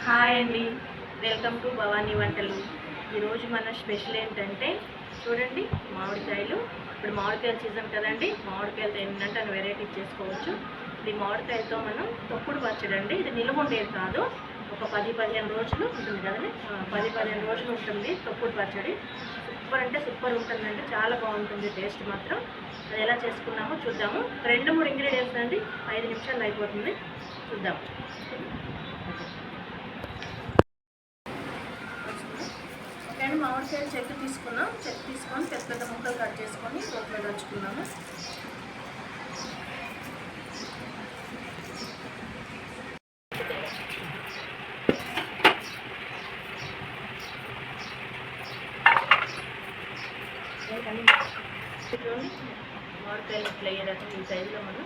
Hi అండి, welcome to Bhavani వంటలు. ఈరోజు మన స్పెషల్ ఏంటంటే చూడండి, మామిడికాయలు. ఇప్పుడు మామిడికాయల సీజన్ కదండి, మామిడికాయలతో ఏంటంటే అని వెరైటీస్ చేసుకోవచ్చు. ఈ మామిడికాయలతో మనం తొక్కుడు పచ్చడి అండి. ఇది నిల్వ ఉండేది కాదు, ఒక 10-15 రోజులు ఉంటుంది కదండి. 10-15 రోజులు ఉంటుంది తొక్కుడు పచ్చడి. సూపర్ అంటే సూపర్ ఉంటుందండి, చాలా బాగుంటుంది టేస్ట్ మాత్రం. అది ఎలా చేసుకున్నామో చూద్దాము. 2-3 ఇంగ్రీడియంట్స్ అండి, 5 నిమిషాలు అయిపోతుంది. చూద్దాం. మామిడికాయలు చెట్టు తీసుకొని పెద్ద పెద్ద ముక్కలు కట్ చేసుకొని రోట్లో దంచుకున్నాము. మామిడికాయలు ఇట్లా అయ్యేటట్టు ఈ సైజులో మనం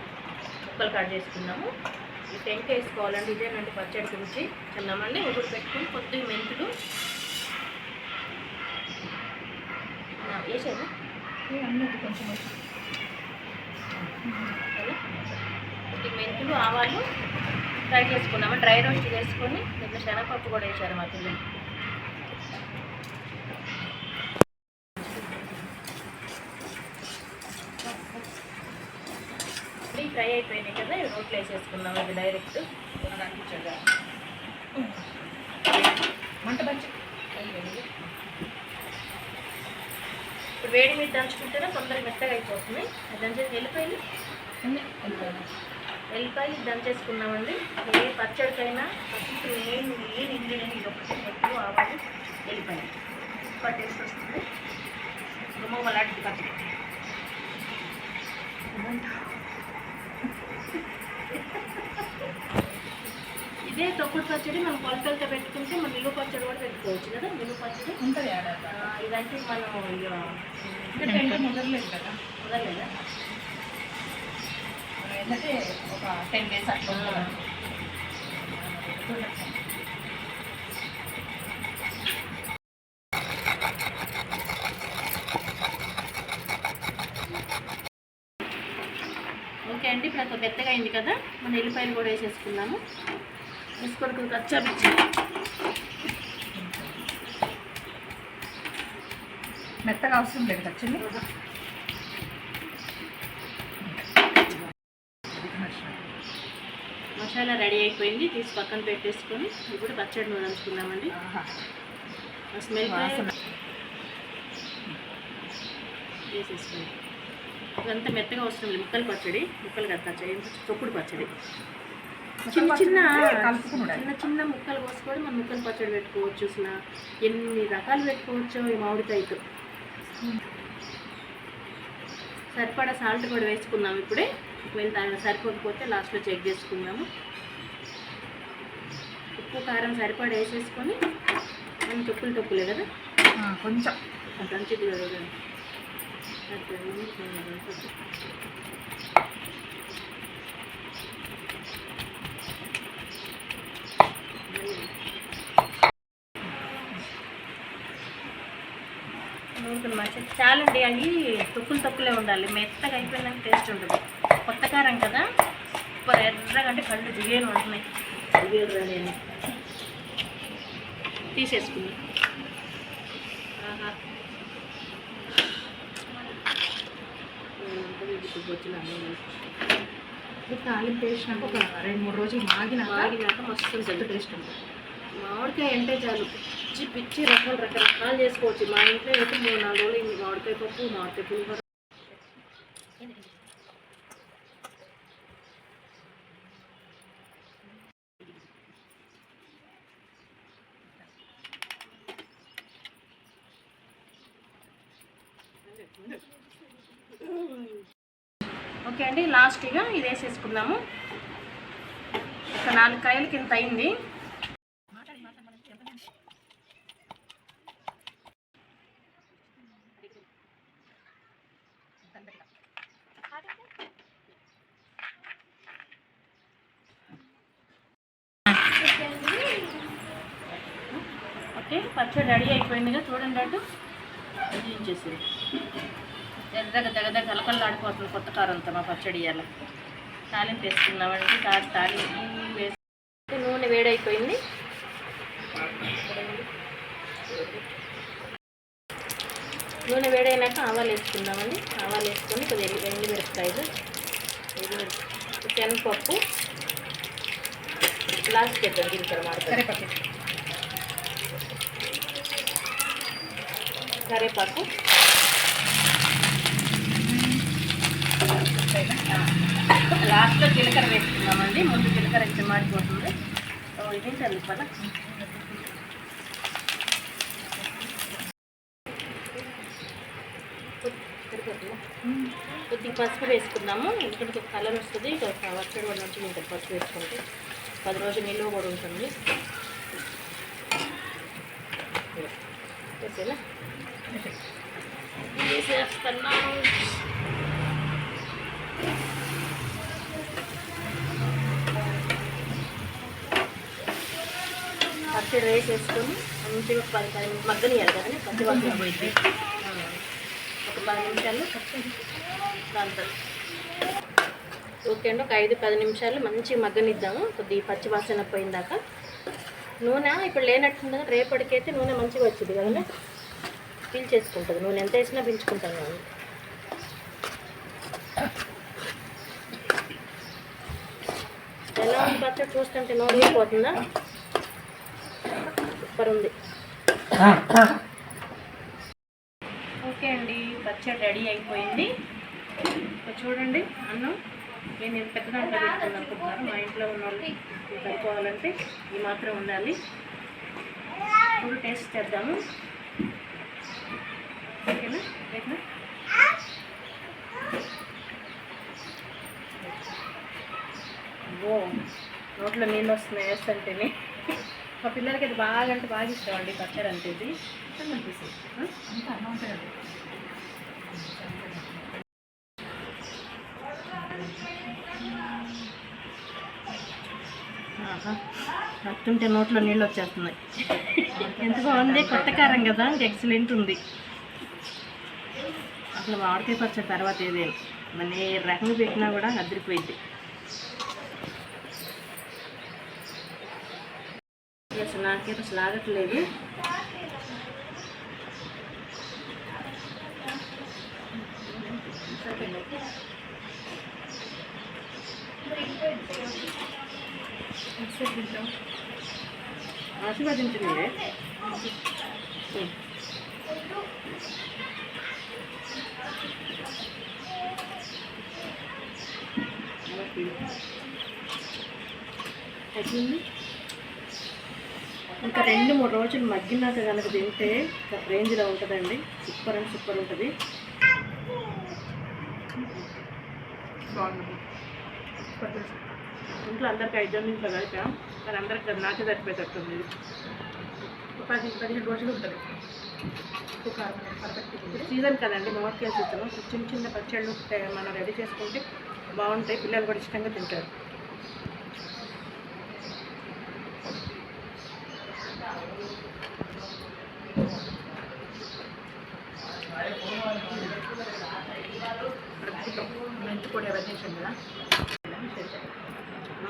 ముక్కలు కట్ చేసుకున్నాము. ఈ టెంక వేసుకోవాలండి, ఇదేనండి పచ్చడి గురించి చిన్నామండి. ఉగురు పెట్టుకుని కొద్దిగా మెంతులు వేసాను, కొంచెం కొద్దిగా మెంతులు ఆవాలు ఫ్రై చేసుకున్నాము. డ్రై రోస్ట్ చేసుకొని దీంట్లో శనగపప్పు కూడా వేసారు మా పిల్లలు. ఫ్రై అయిపోయినాయి కదా, రోట్లో వేసేసుకున్నాము. ఇది డైరెక్ట్ మంట బచ్చి ఇప్పుడు వేడి మీద దంచుకుంటేనే తొందరగా మెత్తగా అయిపోతుంది. దంచేసి ఎల్లిపాయలు దంచేసుకున్నామండి. ఏ పచ్చడికైనా ఫస్ట్ మెయిన్ ఇంగ్రీడియంట్ ఇది ఒకటి, ఎప్పుడు ఆవాలు ఎల్లిపాయలు సూపర్ టేస్ట్ వస్తుంది. గుమ్మలాంటి పచ్చడి ఇదే తొక్కుడు పచ్చడి మనం కొలతలతో పెట్టుకుంటే మనం నిలువ పచ్చడి కూడా పెట్టుకోవచ్చు కదా. నిలువ పచ్చడి ఉంటుంది ఇదంటే మనం మొదలలేదు కదా, మొదలలేదా ఏంటంటే ఒక 10 days అట్లా. ఓకే అండి, ఇప్పుడు అంత మెత్తగా అయింది కదా, మన ఎల్లిపాయలు కూడా వేసేసుకున్నాము. వేసుకొని కచ్చాపిచ్చి మెత్తగా అవసరం లేదు పచ్చడి. మసాలా రెడీ అయిపోయింది, తీసి పక్కన పెట్టేసుకొని ఇప్పుడు పచ్చడి నూనె దంచుకున్నామండి. స్మెల్ వేసేసుకుని ఇదంతా మెత్తగా అవసరం లేదు. ముక్కలు పచ్చడి, ముక్కలు కదా తొక్కుడు పచ్చడి. చిన్న చిన్న ముక్కలు కోసుకొని మనం ముక్కలు పచ్చడి పెట్టుకోవచ్చు. అసలు ఎన్ని రకాలు పెట్టుకోవచ్చు ఈ మామిడికాయతో. సరిపడా సాల్ట్ కూడా వేసుకున్నాము ఇప్పుడే. ఒకవేళ సరిపోకపోతే లాస్ట్లో చెక్ చేసుకున్నాము. ఉప్పు కారం సరిపడా వేసేసుకొని మనం తొక్కులే కదా కొంచెం దంచిది కదా. చాలండి, అవి తొక్కులే ఉండాలి. మెత్తగా అయిపోయినాక టేస్ట్ ఉంటుంది. కొత్త కారం కదా, సూపర్ ఎర్రగా అంటే కళ్ళు జిగేలు ఉంటున్నాయి. జిగేలు అని తీసేసుకుని తాలింపు వేసినాక ఒక 2-3 రోజులు మాగినాక మస్తు ఉంటుంది టేస్ట్ ఉంటుంది. మామిడికాయ అంటే చాలు పిచ్చి రకరకాలు చేసుకోవచ్చు. మా ఇంట్లో అయితే 3-4 రోజులు మామిడికాయ పప్పు, మామిడికాయ పులిహోర. ఓకే అండి, లాస్ట్గా ఇది వేసేసుకున్నాము. ఒక 4 కాయలకి ఇంత అయింది. ఓకే, పచ్చడి రెడీ అయిపోయిందిగా చూడండి. అటు ఇచ్చేసి ఎర్రగా దగ్గర కలకల్లాడిపోతుంది కొత్త కారంతో మా పచ్చడి. ఇవ్వాలి తాలింపు వేసుకున్నామండి. తాలింపు వేసి నూనె వేడైపోయింది. వేగాక ఆవాలు వేసుకుందామండి. ఆవాలు వేసుకొని కొద్దిగా ఎండుమిరపకాయలు, శనగపప్పు, లాస్ట్ చేద్దాం జీలకర్ర మాడతారు, కరివేపాకు, లాస్ట్లో జీలకర్ర వేసుకున్నామండి. ముందు జీలకర్ర అయితే మాడిపోతుంది. ఇది చల్లి కదా కొద్దిగా పసుపు వేసుకుందాము. ఎందుకంటే కలర్ వస్తుంది, వచ్చడి కూడా నుంచి ఉంటుంది. పసుపు వేసుకుంటే 10 రోజులు నిల్వ కూడా ఉంటుంది. వేసేలా వేసేస్తున్నాము. పచ్చడి వేసేసుకొని మంచిగా 10 మగ్గనియాలి కదండి. పచ్చివాసన పోయింది. ఒక 10 నిమిషాలు దాంతో ఓకే అండి. ఒక 5-10 నిమిషాలు మంచిగా మగ్గనిద్దాము. కొద్దిగా పచ్చివాసన పోయిందాక. నూనె ఇప్పుడు లేనట్టుంది, రేపటికైతే నూనె మంచిగా వచ్చింది కదండి. పీల్చేసుకుంటుంది. నూనె ఎంత వేసినా పీల్చుకుంటాను నేను. ఎలా ఉంది పచ్చడి? చూస్తుంటే నోరు పోతుందా? సూపర్ ఉంది. ఓకే అండి, పచ్చడి రెడీ అయిపోయింది. చూడండి, అన్నం నేను పెద్ద దాంట్లో పెట్టుకుని అనుకుంటున్నాను. మా ఇంట్లో ఉన్న వాళ్ళు సరిపోవాలంటే ఈ మాత్రం ఉండాలి. ఇప్పుడు టేస్ట్ చేద్దాము. ఓకేనా? ఓకేనా? ఓ, నోట్లో నీళ్ళు వస్తున్నాయి వేస్తుంటేనే. మా పిల్లలకి అది బాగా అంటే బాగా ఇష్టం అండి పచ్చడి అంటే. ఇది అనిపిస్తుంది. నచ్చుంటే నోట్లో నీళ్ళు వచ్చేస్తున్నాయి. ఎంత బాగుంది, కొత్త కారం కదా, ఎక్సలెంట్ ఉంది అసలు. మామిడికాయ పచ్చడి తర్వాత ఏదేమి మన ఏ రకంగా పెట్టినా కూడా అదిరిపోయింది. అసలు నాకైతే అసలు ఆగట్లేదు. ఆశీర్వదించింది. ఎట్లుంది? ఇంకా 2-3 రోజులు మగ్గినాక కనుక తింటే రేంజ్లో ఉంటుందండి. సూపర్ అండ్ సూపర్ ఉంటుంది. బాగుంటుంది. ఇంట్లో అందరికీ 5 నిమిషాలు కలిపాం, కానీ అందరికి నాకే సరిపోయేటట్టుంది. 10-15 రోజులు ఉంటుంది. సీజన్ కదండి, మామిడికాయ సీజన్. చిన్న చిన్న పచ్చళ్ళు మనం రెడీ చేసుకుంటే బాగుంటాయి. పిల్లలు కూడా ఇష్టంగా తింటారు.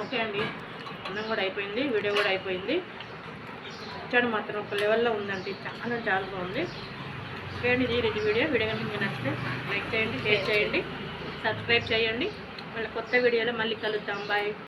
ఓకే అండి, అన్నం కూడా అయిపోయింది, వీడియో కూడా అయిపోయింది. పచ్చడి మాత్రం ఒక లెవెల్లో ఉందండి. చాలా చాలా బాగుంది. ఓకే అండి, ఇది వీడియో కనుక మీకు నచ్చితే లైక్ చేయండి, షేర్ చేయండి, సబ్స్క్రైబ్ చేయండి. మళ్ళీ కొత్త వీడియోలో మళ్ళీ కలుద్దాం. బాయ్.